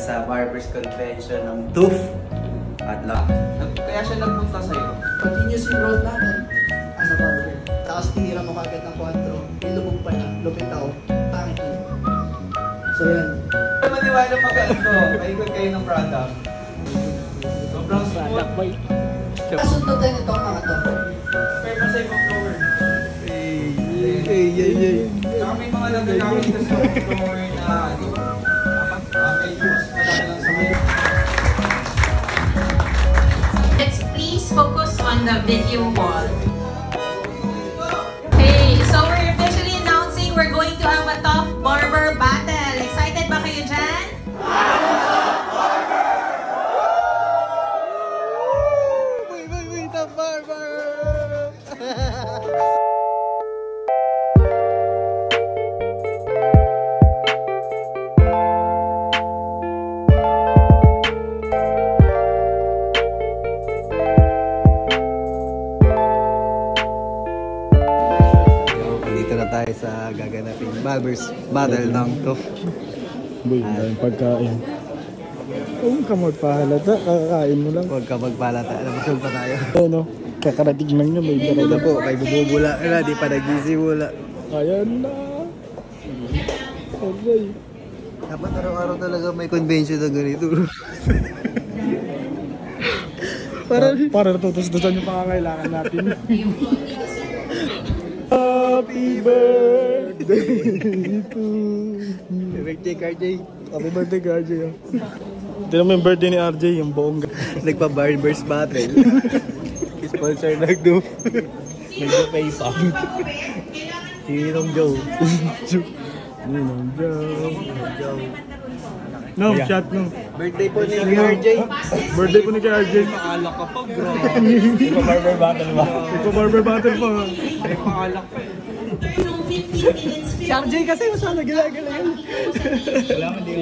sa Barbers Convention ng TUF at kaya siya nagpunta sa'yo. Continuous yung road natin as a barber. Tapos tinira mo kagad ng 4. Yung lubog pa na, lupit ako, pangit yun. So yan. Kaya maniwala mag-ano, maikot kayo ng product. Sobrang smooth. Kasunod tayo nito mga to. Kaya masay mo flower. Saka may mga nagagawin dito sa flower na may mas malaki lang sa may. Let's please focus on the video wall. Okay, so we're officially announcing we're going to have a tough barber battle. Excited ba kayo dyan? Tough barber! Tayo sa gaganaping Barbers Battle ng TUF. Boy, ang pagkain. Huwag ka magpahalata, kakakain mo lang. Huwag ka magpalata, busog pa tayo. Ano, kakarating lang niya, may Ito na po, may bububula na, di pa nagisimula. Ayan na. Okay. Dapat araw-araw talaga may convention na ganito. Para natutusdusan yung pangangailangan natin. Happy birthday to Happy birthday, RJ. Happy birthday, RJ. Tignan mo yung birthday ni RJ, yung buong Nagpa-Barbers Battle. Sponsor ng TUF. Nagpa-pay pa. Sinong Joe? Ninong Joe. No, shot no. Birthday po ni RJ. Birthday po ni RJ. Paalak ka pa, bro. Barber battle ba? Barber battle pa. Ay, paalak pa. Si RJ kasi masana gila-gila yun.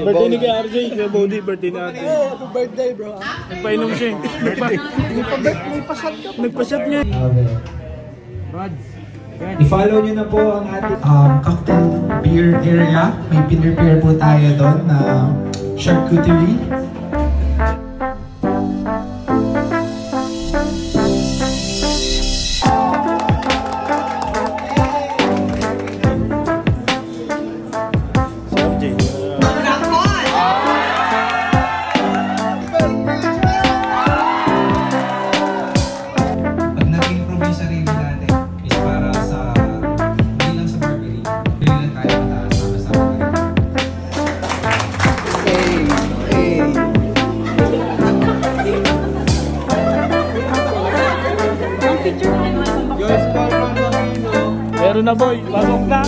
Birthday ni RJ. Yung body, birthday ni RJ. Happy birthday bro. Nagpainom siya. May pa-shot ka. Nagpa-shot niya. I-follow nyo na po ang ating cocktail beer area. May pinrepare po tayo doon na charcuterie. Pag nag-improve yung sarili natin is para sa hindi lang sa barbering, hindi lang tayo mataas sa Meron na boy, pasok na.